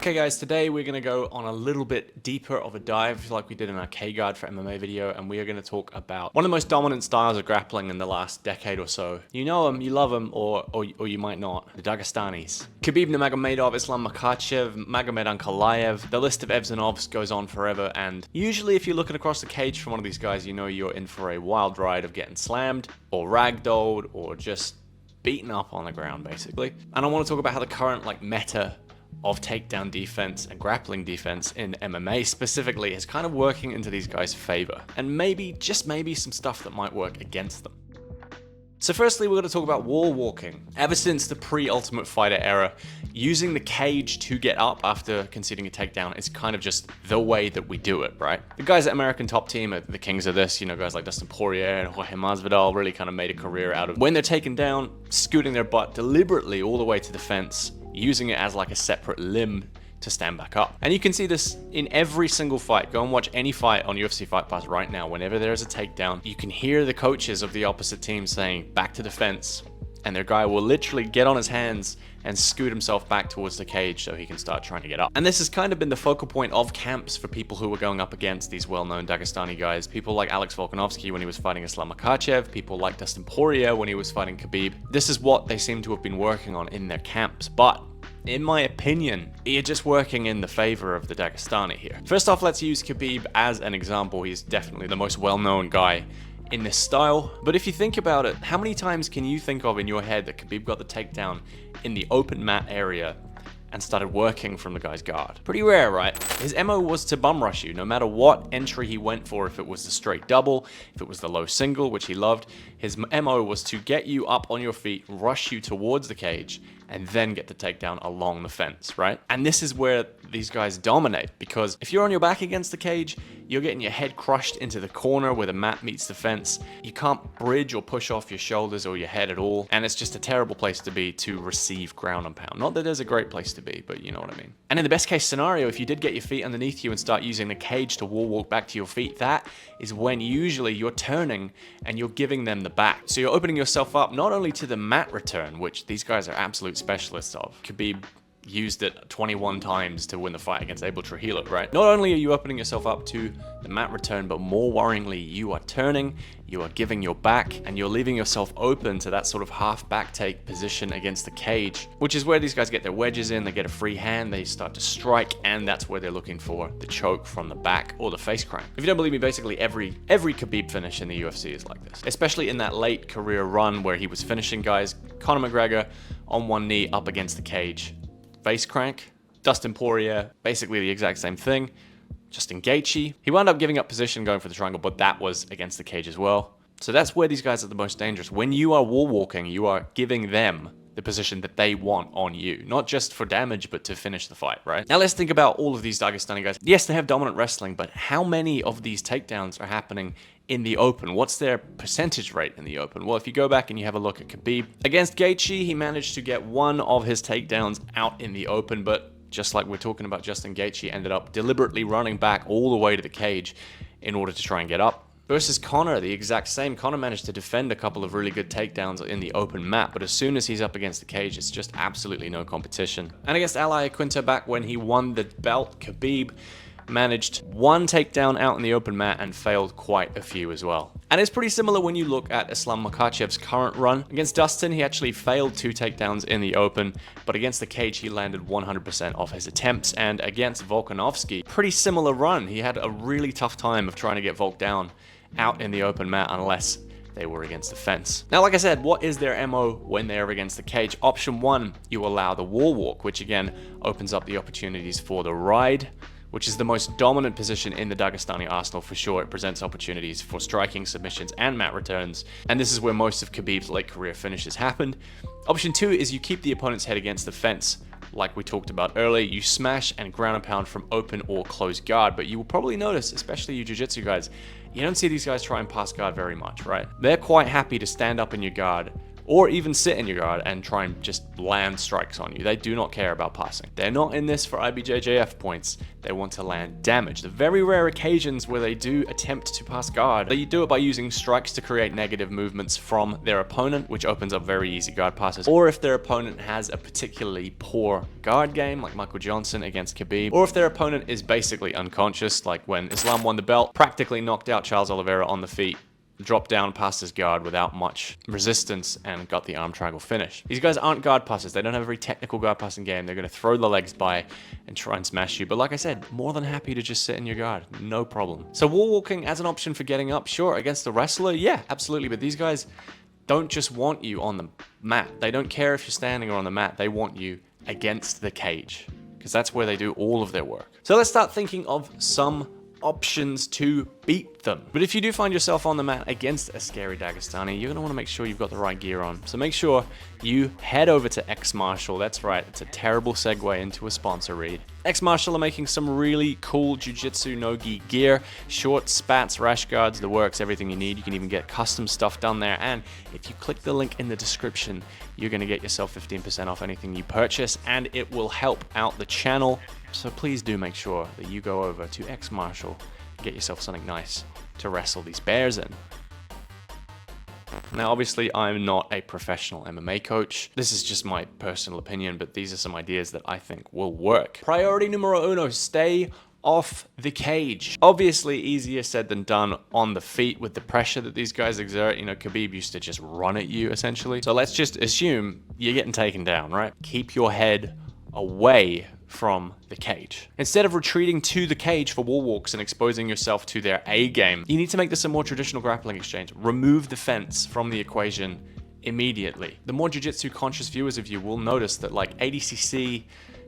Okay guys, today we're going to go on a little bit deeper of a dive like we did in our K-Guard for MMA video, and we are going to talk about one of the most dominant styles of grappling in the last decade or so. You know them, you love them, or you might not. The Dagestanis. Khabib Nurmagomedov, Islam Makhachev, Magomed Ankalaev, the list of Evs and Ovs goes on forever, and usually if you're looking across the cage from one of these guys, you know you're in for a wild ride of getting slammed, or ragdolled, or just beaten up on the ground basically. And I want to talk about how the current meta of takedown defense and grappling defense in MMA specifically is kind of working into these guys' favor, and maybe, just maybe, some stuff that might work against them. So firstly, we're going to talk about wall walking. Ever since the pre-Ultimate Fighter era, using the cage to get up after conceding a takedown is kind of just the way that we do it, right? The guys at American Top Team are the kings of this, you know, guys like Dustin Poirier and Jorge Masvidal really kind of made a career out of when they're taken down, scooting their butt deliberately all the way to the fence, using it as like a separate limb to stand back up. And you can see this in every single fight. Go and watch any fight on UFC Fight Pass right now. Whenever there is a takedown, you can hear the coaches of the opposite team saying, back to the fence. And their guy will literally get on his hands and scoot himself back towards the cage so he can start trying to get up. And this has kind of been the focal point of camps for people who were going up against these well-known Dagestani guys. People like Alex Volkanovski when he was fighting Islam Makhachev, people like Dustin Poirier when he was fighting Khabib. This is what they seem to have been working on in their camps. But in my opinion, you're just working in the favor of the Dagestani here. First off, let's use Khabib as an example. He's definitely the most well-known guy in this style. But if you think about it, how many times can you think of in your head that Khabib got the takedown in the open mat area and started working from the guy's guard? Pretty rare, right? His MO was to bum rush you, no matter what entry he went for. If it was the straight double, if it was the low single, which he loved, his MO was to get you up on your feet, rush you towards the cage, and then get the takedown along the fence, right? And this is where these guys dominate, because if you're on your back against the cage, you're getting your head crushed into the corner where the mat meets the fence. You can't bridge or push off your shoulders or your head at all, and it's just a terrible place to be to receive ground and pound. Not that there's a great place to be, but you know what I mean. And in the best case scenario, if you did get your feet underneath you and start using the cage to wall walk back to your feet, that is when usually you're turning and you're giving them the back. So you're opening yourself up not only to the mat return, which these guys are absolute specialists of. Khabib used it 21 times to win the fight against Abel Trujillo, right? Not only are you opening yourself up to the mat return, but more worryingly, you are turning, you are giving your back, and you're leaving yourself open to that sort of half back take position against the cage, which is where these guys get their wedges in, they get a free hand, they start to strike, and that's where they're looking for the choke from the back or the face crank. If you don't believe me, basically every Khabib finish in the UFC is like this, especially in that late career run where he was finishing guys. Conor McGregor on one knee up against the cage, face crank. Dustin Poirier, basically the exact same thing. Justin Gaethje, he wound up giving up position going for the triangle, but that was against the cage as well. So that's where these guys are the most dangerous. When you are wall walking, you are giving them the position that they want on you, not just for damage, but to finish the fight, right? Now let's think about all of these Dagestani guys. Yes, they have dominant wrestling, but how many of these takedowns are happening in the open? What's their percentage rate in the open? Well, if you go back and you have a look at Khabib against Gaethje, he managed to get one of his takedowns out in the open, but just like we're talking about, Justin Gaethje ended up deliberately running back all the way to the cage in order to try and get up. Versus Conor, the exact same. Conor managed to defend a couple of really good takedowns in the open mat, but as soon as he's up against the cage, it's just absolutely no competition. And against Al Iaquinta back when he won the belt, Khabib managed one takedown out in the open mat and failed quite a few as well. And it's pretty similar when you look at Islam Makhachev's current run. Against Dustin, he actually failed 2 takedowns in the open, but against the cage, he landed 100% of his attempts. And against Volkanovski, pretty similar run. He had a really tough time of trying to get Volk down out in the open mat unless they were against the fence. Now, like I said, what is their MO when they're against the cage? Option 1, you allow the wall walk, which again opens up the opportunities for the ride, which is the most dominant position in the Dagestani arsenal for sure. It presents opportunities for striking, submissions, and mat returns, and this is where most of Khabib's late career finishes happened. Option 2 is you keep the opponent's head against the fence. Like we talked about earlier, you smash and ground and pound from open or closed guard, but you will probably notice, especially you jiu-jitsu guys, you don't see these guys try and pass guard very much, right? They're quite happy to stand up in your guard, or even sit in your guard and try and just land strikes on you. They do not care about passing. They're not in this for IBJJF points. They want to land damage. The very rare occasions where they do attempt to pass guard, they do it by using strikes to create negative movements from their opponent, which opens up very easy guard passes. Or if their opponent has a particularly poor guard game, like Michael Johnson against Khabib, or if their opponent is basically unconscious, like when Islam won the belt, practically knocked out Charles Oliveira on the feet, dropped down past his guard without much resistance and got the arm triangle finish. These guys aren't guard passers. They don't have a very technical guard passing game. They're going to throw the legs by and try and smash you. But like I said, more than happy to just sit in your guard. No problem. So wall walking as an option for getting up, sure. Against the wrestler, yeah, absolutely. But these guys don't just want you on the mat. They don't care if you're standing or on the mat. They want you against the cage, because that's where they do all of their work. So let's start thinking of some options to beat them. But if you do find yourself on the mat against a scary Dagestani, you're going to want to make sure you've got the right gear on. So make sure you head over to X Martial. That's right, it's a terrible segue into a sponsor read. X Martial are making some really cool jiu-jitsu no-gi gear, shorts, spats, rash guards, the works, everything you need. You can even get custom stuff done there. And if you click the link in the description, you're going to get yourself 15% off anything you purchase, and it will help out the channel. So please do make sure that you go over to X Martial and get yourself something nice to wrestle these bears in. Now, obviously, I'm not a professional MMA coach. This is just my personal opinion, but these are some ideas that I think will work. Priority numero uno, stay off the cage. Obviously, easier said than done on the feet with the pressure that these guys exert. You know, Khabib used to just run at you, essentially. So let's just assume you're getting taken down, right? Keep your head away from the cage. Instead of retreating to the cage for wall walks and exposing yourself to their A game, you need to make this a more traditional grappling exchange. Remove the fence from the equation immediately. The more jiu-jitsu conscious viewers of you will notice that, like ADCC,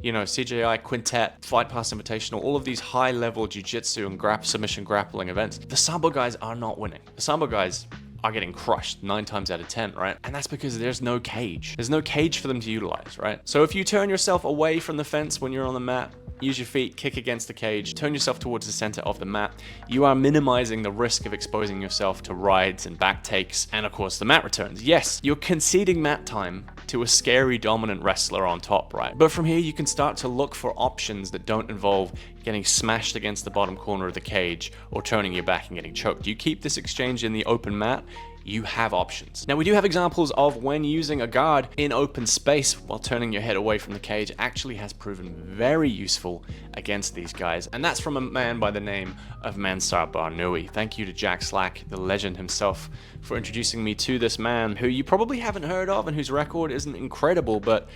you know, CJI, Quintet, Fight Pass Invitational, all of these high-level jiu-jitsu and submission grappling events, the Sambo guys are not winning. The Sambo guys are getting crushed 9 times out of 10, right? And that's because there's no cage. There's no cage for them to utilize, right? So if you turn yourself away from the fence when you're on the mat, use your feet, kick against the cage, turn yourself towards the center of the mat, you are minimizing the risk of exposing yourself to rides and back takes, and of course the mat returns. Yes, you're conceding mat time to a scary dominant wrestler on top, right? But from here you can start to look for options that don't involve getting smashed against the bottom corner of the cage or turning your back and getting choked. You keep this exchange in the open mat, you have options. Now, we do have examples of when using a guard in open space while turning your head away from the cage actually has proven very useful against these guys. And that's from a man by the name of Mansour Barnaoui. Thank you to Jack Slack, the legend himself, for introducing me to this man who you probably haven't heard of and whose record isn't incredible, but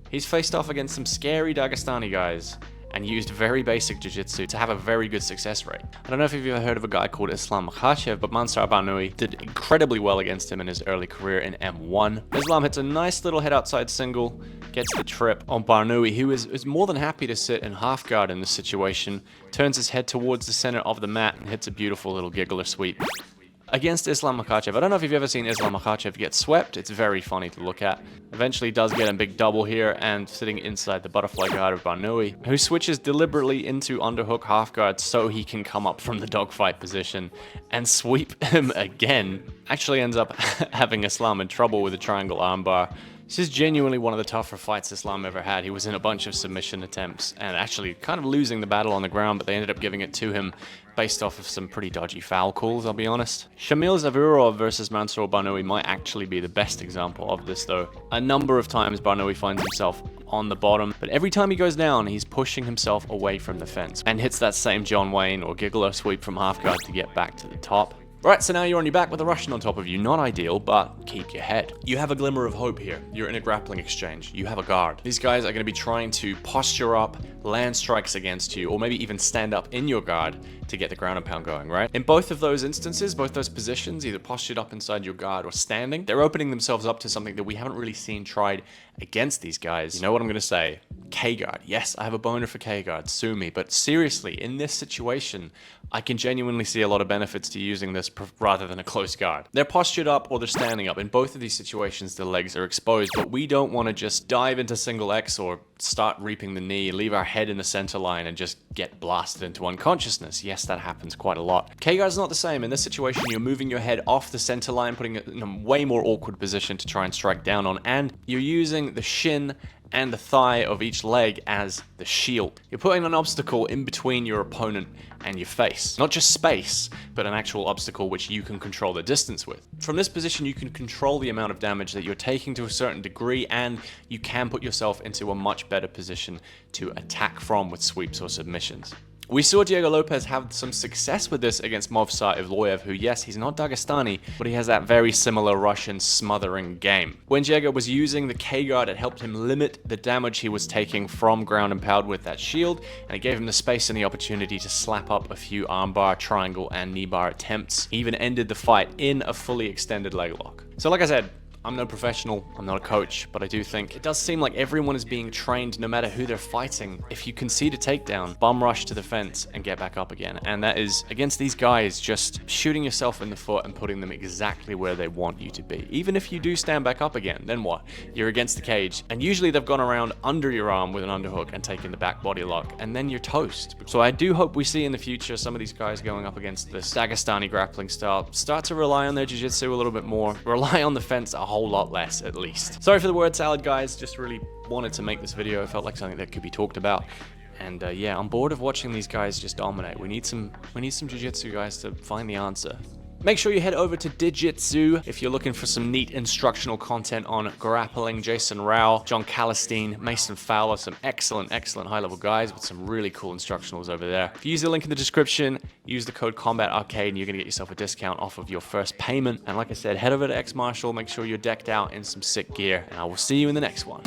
he's faced off against some scary Dagestani guys and used very basic jiu-jitsu to have a very good success rate. I don't know if you've ever heard of a guy called Islam Makhachev, but Mansour Barnaoui did incredibly well against him in his early career in M1. Islam hits a nice little head outside single, gets the trip on Barnaoui, who is more than happy to sit in half guard in this situation, turns his head towards the center of the mat and hits a beautiful little giggler sweep against Islam Makhachev. I don't know if you've ever seen Islam Makhachev get swept. It's very funny to look at. Eventually does get a big double here and sitting inside the butterfly guard of Barnaoui, who switches deliberately into underhook half guard so he can come up from the dogfight position and sweep him again. Actually ends up having Islam in trouble with a triangle armbar. This is genuinely one of the tougher fights Islam ever had. He was in a bunch of submission attempts and actually kind of losing the battle on the ground, but they ended up giving it to him based off of some pretty dodgy foul calls, I'll be honest. Shamil Zavurov versus Mansour Barnaoui might actually be the best example of this, though. A number of times Barnaoui finds himself on the bottom, but every time he goes down, he's pushing himself away from the fence and hits that same John Wayne or giggler sweep from half guard to get back to the top. Right, so now you're on your back with a Russian on top of you. Not ideal, but keep your head. You have a glimmer of hope here. You're in a grappling exchange. You have a guard. These guys are going to be trying to posture up, land strikes against you, or maybe even stand up in your guard to get the ground and pound going, right? In both of those instances, both those positions, either postured up inside your guard or standing, they're opening themselves up to something that we haven't really seen tried against these guys. You know what I'm going to say? K-guard. Yes, I have a boner for K-guard. Sue me. But seriously, in this situation, I can genuinely see a lot of benefits to using this rather than a close guard. They're postured up or they're standing up. In both of these situations, the legs are exposed, but we don't want to just dive into single X or start reaping the knee, leave our head in the center line and just get blasted into unconsciousness. Yes, that happens quite a lot. K-guard's not the same. In this situation, you're moving your head off the center line, putting it in a way more awkward position to try and strike down on, and you're using the shin and the thigh of each leg as the shield. You're putting an obstacle in between your opponent and your face. Not just space, but an actual obstacle which you can control the distance with. From this position, you can control the amount of damage that you're taking to a certain degree, and you can put yourself into a much better position to attack from with sweeps or submissions. We saw Diego Lopez have some success with this against Movsar Evloev, who, yes, he's not Dagestani, but he has that very similar Russian smothering game. When Diego was using the K-guard, it helped him limit the damage he was taking from ground and pound with that shield, and it gave him the space and the opportunity to slap up a few armbar, triangle, and knee bar attempts. He even ended the fight in a fully extended leg lock. So like I said, I'm no professional, I'm not a coach, but I do think it does seem like everyone is being trained no matter who they're fighting. If you concede a takedown, bum rush to the fence and get back up again. And that is, against these guys, just shooting yourself in the foot and putting them exactly where they want you to be. Even if you do stand back up again, then what? You're against the cage, and usually they've gone around under your arm with an underhook and taken the back body lock, and then you're toast. So I do hope we see in the future some of these guys going up against this Dagestani grappling style start to rely on their jiu-jitsu a little bit more, rely on the fence a whole lot less at least. Sorry for the word salad, guys. Just really wanted to make this video. It felt like something that could be talked about. And yeah, I'm bored of watching these guys just dominate. We need some jiu-jitsu guys to find the answer. Make sure you head over to JITSU if you're looking for some neat instructional content on grappling. Jason Rao, John Callistine, Mason Fowler, some excellent high-level guys with some really cool instructionals over there. If you use the link in the description, use the code CombatArcade, and you're going to get yourself a discount off of your first payment. And like I said, head over to X Marshall, make sure you're decked out in some sick gear, and I will see you in the next one.